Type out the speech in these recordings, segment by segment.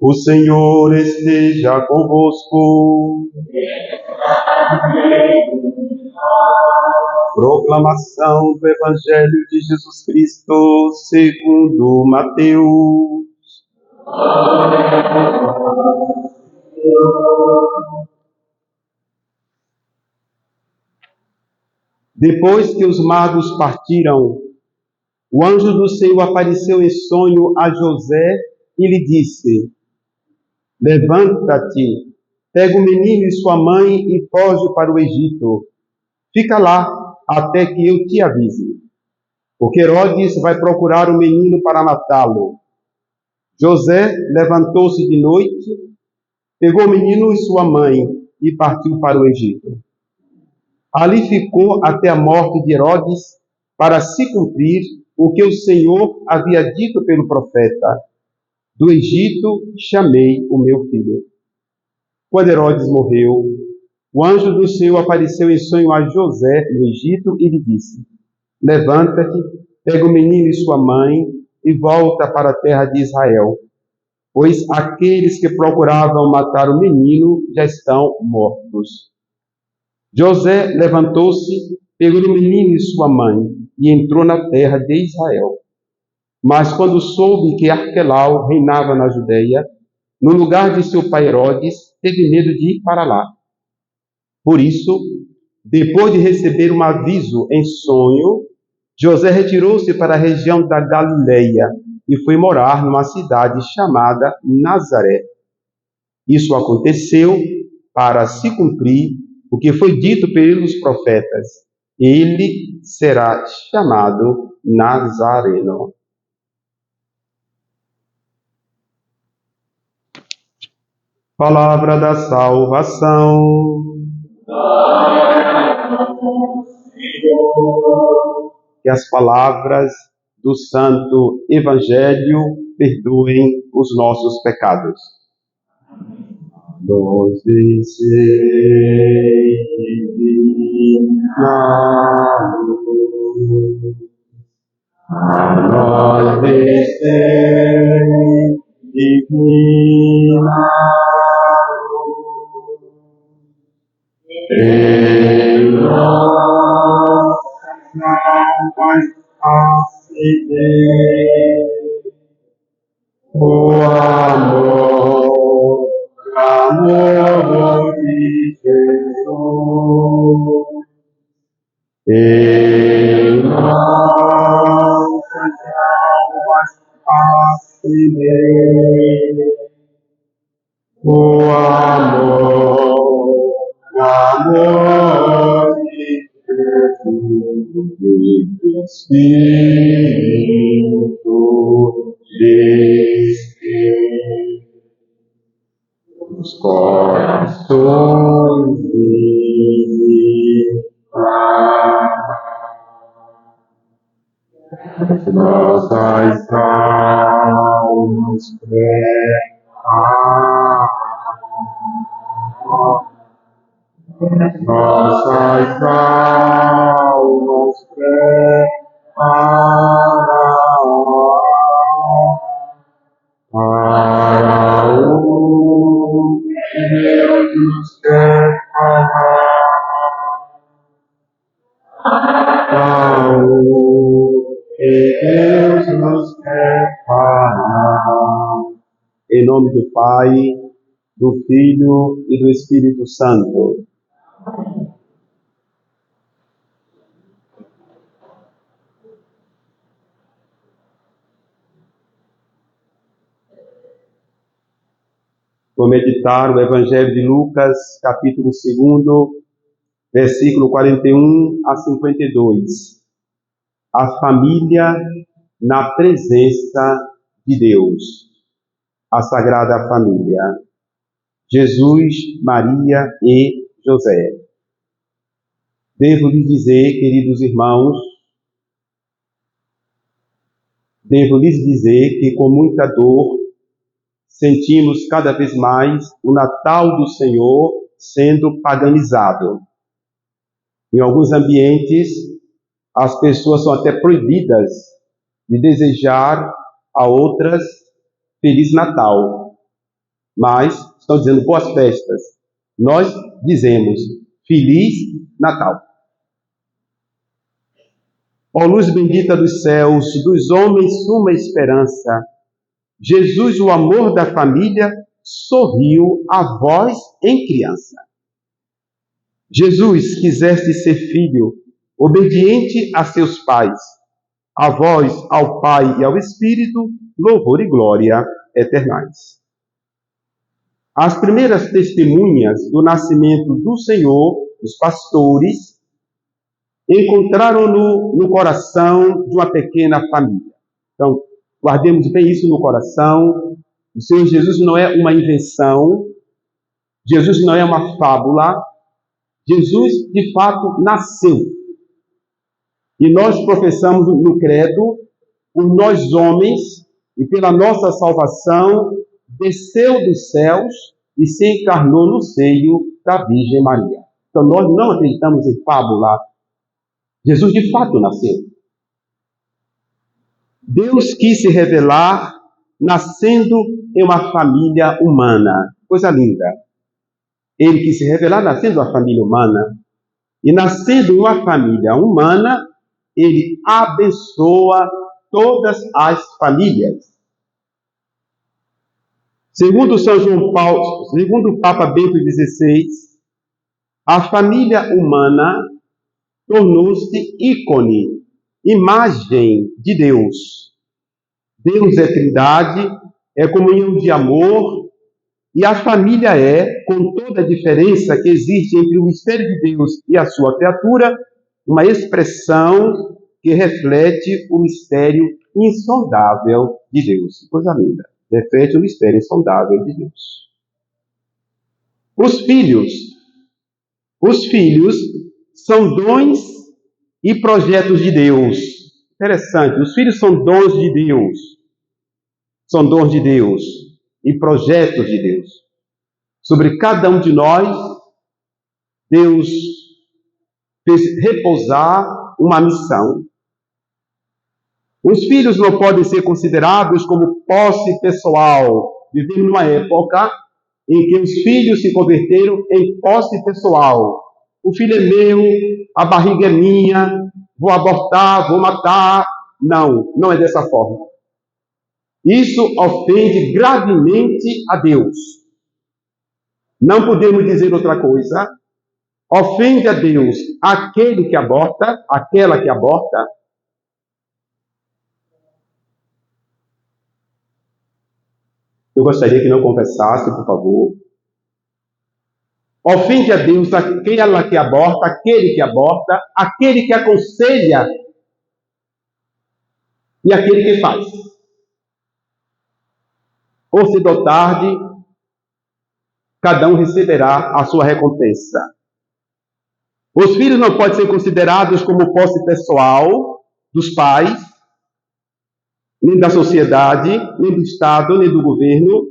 O Senhor esteja convosco. Proclamação do Evangelho de Jesus Cristo segundo Mateus. Depois que os magos partiram, o anjo do Senhor apareceu em sonho a José e lhe disse: Levanta-te, pega o menino e sua mãe e foge para o Egito. Fica lá até que eu te avise, porque Herodes vai procurar o menino para matá-lo. José levantou-se de noite, pegou o menino e sua mãe e partiu para o Egito. Ali ficou até a morte de Herodes, para se cumprir o que o Senhor havia dito pelo profeta: do Egito chamei o meu filho. Quando Herodes morreu, o anjo do Senhor apareceu em sonho a José no Egito e lhe disse: Levanta-te, pega o menino e sua mãe e volta para a terra de Israel, pois aqueles que procuravam matar o menino já estão mortos. José levantou-se, pegou o menino e sua mãe e entrou na terra de Israel. Mas quando soube que Arquelau reinava na Judeia, no lugar de seu pai Herodes, teve medo de ir para lá. Por isso, depois de receber um aviso em sonho, José retirou-se para a região da Galileia e foi morar numa cidade chamada Nazaré. Isso aconteceu para se cumprir o que foi dito pelos profetas: ele será chamado Nazareno. Palavra da salvação. Que as palavras do Santo Evangelho perdoem os nossos pecados. Nós descei divina luz, a nós descei divina luz, em nossas almas acendei o amor de Jesus. Em nossas almas acendei o amor de Jesus, Espírito de os corações as nossas almas nossas almas para o que Deus nos quer falar, para o que Deus nos quer falar. Em nome do Pai, do Filho e do Espírito Santo. Vou meditar o Evangelho de Lucas, capítulo 2, versículo 41 a 52. A família na presença de Deus. A Sagrada Família. Jesus, Maria e José. Devo lhes dizer, queridos irmãos, que com muita dor sentimos cada vez mais o Natal do Senhor sendo paganizado. Em alguns ambientes, as pessoas são até proibidas de desejar a outras Feliz Natal. mas estão dizendo boas festas. Nós dizemos Feliz Natal. Ó luz bendita dos céus, dos homens suma esperança, Jesus, o amor da família, sorriu a vós em criança. Jesus, quiseste ser filho, obediente a seus pais. A vós, ao Pai e ao Espírito, louvor e glória eternais. As primeiras testemunhas do nascimento do Senhor, os pastores, encontraram-no no coração de uma pequena família. Então, guardemos bem isso no coração. O Senhor Jesus não é uma invenção, Jesus não é uma fábula, Jesus, de fato, nasceu. E nós professamos no credo, por nós homens, e pela nossa salvação, desceu dos céus e se encarnou no seio da Virgem Maria. Então nós não acreditamos em fábula. Jesus, de fato, nasceu. Deus quis se revelar nascendo em uma família humana. Coisa linda. Ele quis se revelar nascendo em uma família humana. E nascendo em uma família humana, ele abençoa todas as famílias. Segundo São João Paulo, segundo o Papa Bento XVI, a família humana tornou-se ícone, imagem de Deus. Deus é trindade, é comunhão de amor, e a família é, com toda a diferença que existe entre o mistério de Deus e a sua criatura, uma expressão que reflete o mistério insondável de Deus. Coisa linda. Reflete o mistério insondável de Deus. Os filhos são dons e projetos de Deus. Interessante, os filhos são dons de Deus. São dons de Deus e projetos de Deus. Sobre cada um de nós, Deus fez repousar uma missão. Os filhos não podem ser considerados como posse pessoal. Vivemos numa época em que os filhos se converteram em posse pessoal. O filho é meu, a barriga é minha, vou abortar, vou matar. Não, não é dessa forma. Isso ofende gravemente a Deus. Não podemos dizer outra coisa. Ofende a Deus aquele que aborta, aquela que aborta. Eu gostaria que não confessasse, por favor. Ofende a Deus aquela que aborta, aquele que aborta, aquele que aconselha e aquele que faz. Ou cedo ou tarde, cada um receberá a sua recompensa. Os filhos não podem ser considerados como posse pessoal dos pais, nem da sociedade, nem do Estado, nem do governo,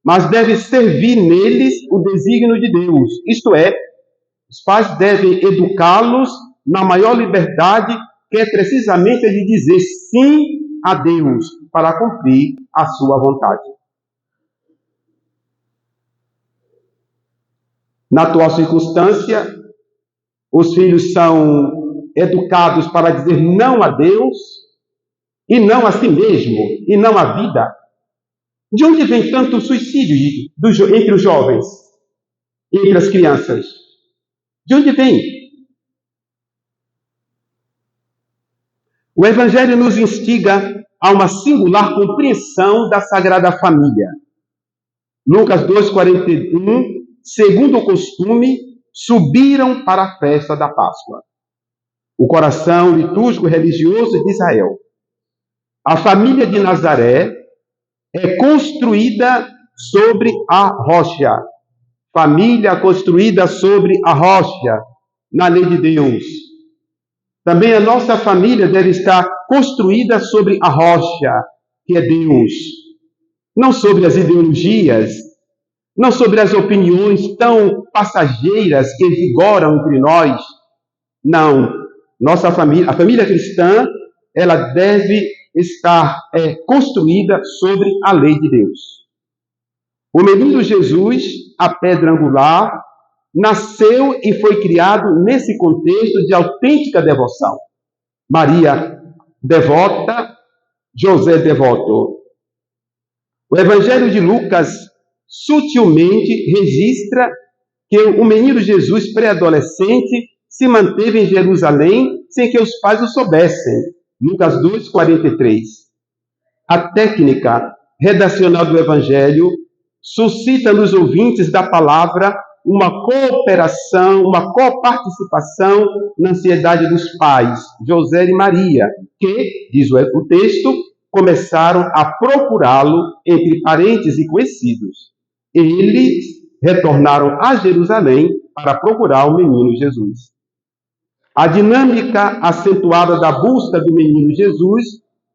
mas deve servir neles o desígnio de Deus. Isto é, os pais devem educá-los na maior liberdade, que é precisamente a de dizer sim a Deus para cumprir a sua vontade. Na atual circunstância, os filhos são educados para dizer não a Deus e não a si mesmo, e não à vida. De onde vem tanto suicídio entre os jovens, entre as crianças? De onde vem? O Evangelho nos instiga a uma singular compreensão da Sagrada Família. Lucas 2,41, segundo o costume, subiram para a festa da Páscoa. O coração litúrgico religioso de Israel. A família de Nazaré é construída sobre a rocha. Família construída sobre a rocha, na lei de Deus. Também a nossa família deve estar construída sobre a rocha, que é Deus. Não sobre as ideologias, não sobre as opiniões tão passageiras que vigoram entre nós. Não. Nossa família, a família cristã, ela deve estar construída sobre a lei de Deus. O menino Jesus, a pedra angular, nasceu e foi criado nesse contexto de autêntica devoção. Maria, devota, José, devoto. O Evangelho de Lucas sutilmente registra que o menino Jesus, pré-adolescente, se manteve em Jerusalém sem que os pais o soubessem. Lucas 2:43. A técnica redacional do Evangelho suscita nos ouvintes da palavra uma cooperação, uma coparticipação na ansiedade dos pais, José e Maria, que, diz o texto, começaram a procurá-lo entre parentes e conhecidos. Eles retornaram a Jerusalém para procurar o menino Jesus. A dinâmica acentuada da busca do menino Jesus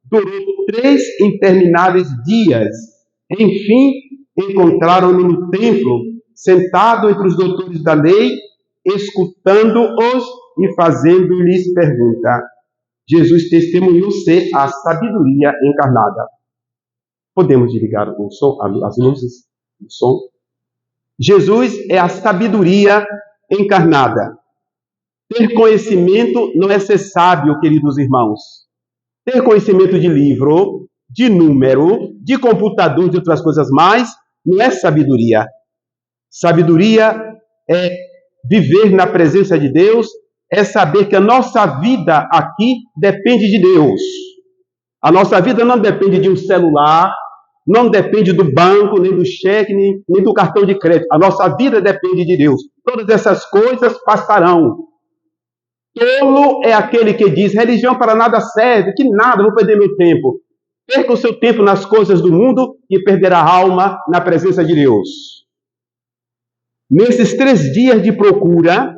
durou 3 intermináveis dias. Enfim, encontraram-no no templo, sentado entre os doutores da lei, escutando-os e fazendo-lhes pergunta. Jesus testemunhou ser a sabedoria encarnada. Podemos desligar o som, as luzes, o som? Jesus é a sabedoria encarnada. Ter conhecimento não é ser sábio, queridos irmãos. Ter conhecimento de livro, de número, de computador, de outras coisas mais, não é sabedoria. Sabedoria é viver na presença de Deus, é saber que a nossa vida aqui depende de Deus. A nossa vida não depende de um celular, não depende do banco, nem do cheque, nem do cartão de crédito. A nossa vida depende de Deus. Todas essas coisas passarão. Tolo é aquele que diz, religião para nada serve, que nada, vou perder meu tempo. Perca o seu tempo nas coisas do mundo e perderá a alma na presença de Deus. Nesses 3 dias de procura,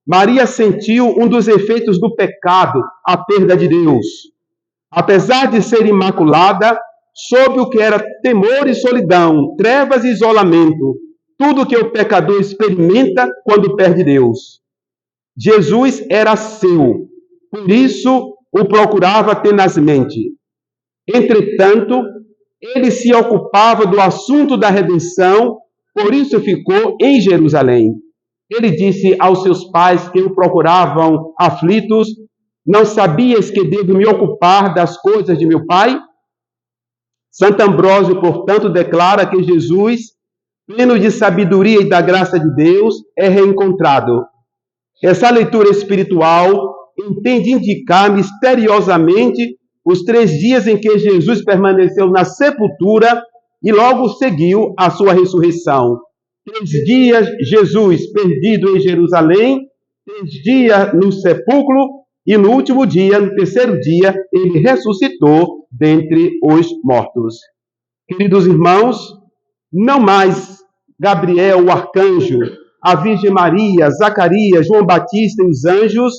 Maria sentiu um dos efeitos do pecado, a perda de Deus. Apesar de ser imaculada, soube o que era temor e solidão, trevas e isolamento, tudo que o pecador experimenta quando perde Deus. Jesus era seu, por isso o procurava tenazmente. Entretanto, ele se ocupava do assunto da redenção, por isso ficou em Jerusalém. Ele disse aos seus pais que o procuravam aflitos, não sabias que devo me ocupar das coisas de meu pai? Santo Ambrósio, portanto, declara que Jesus, pleno de sabedoria e da graça de Deus, é reencontrado. Essa leitura espiritual entende indicar misteriosamente os 3 dias em que Jesus permaneceu na sepultura e logo seguiu a sua ressurreição. 3 dias Jesus perdido em Jerusalém, 3 dias no sepulcro e no último dia, no 3º dia, ele ressuscitou dentre os mortos. Queridos irmãos, não mais Gabriel, o arcanjo, a Virgem Maria, Zacarias, João Batista e os anjos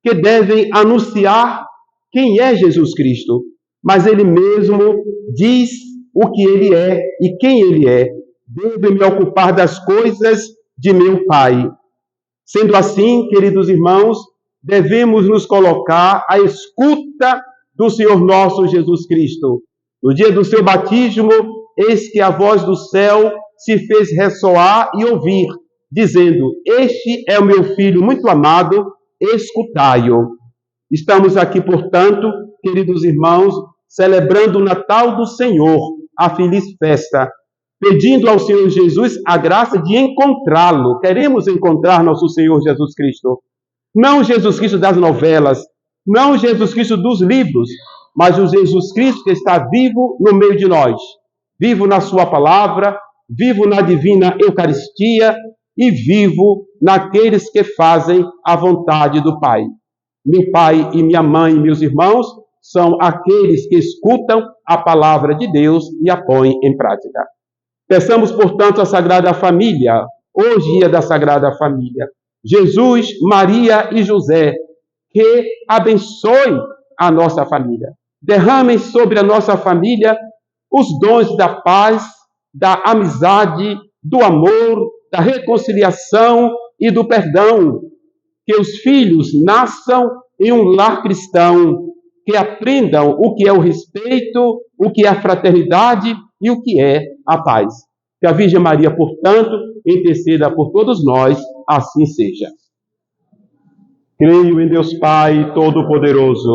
que devem anunciar quem é Jesus Cristo, mas ele mesmo diz o que ele é e quem ele é. Devo me ocupar das coisas de meu Pai. Sendo assim, queridos irmãos, devemos nos colocar à escuta do Senhor nosso Jesus Cristo. No dia do seu batismo, eis que a voz do céu se fez ressoar e ouvir, dizendo, este é o meu Filho muito amado, escutai-o. Estamos aqui, portanto, queridos irmãos, celebrando o Natal do Senhor, a feliz festa, pedindo ao Senhor Jesus a graça de encontrá-lo. Queremos encontrar nosso Senhor Jesus Cristo. Não o Jesus Cristo das novelas, não o Jesus Cristo dos livros, mas o Jesus Cristo que está vivo no meio de nós, vivo na sua palavra, vivo na divina Eucaristia e vivo naqueles que fazem a vontade do Pai. Meu pai e minha mãe, meus irmãos, são aqueles que escutam a palavra de Deus e a põem em prática. Peçamos, portanto, a Sagrada Família, hoje dia da Sagrada Família, Jesus, Maria e José, que abençoe a nossa família. Derramem sobre a nossa família os dons da paz, da amizade, do amor, da reconciliação e do perdão. Que os filhos nasçam em um lar cristão, que aprendam o que é o respeito, o que é a fraternidade e o que é a paz. Que a Virgem Maria, portanto, interceda por todos nós, assim seja. Creio em Deus Pai Todo-Poderoso,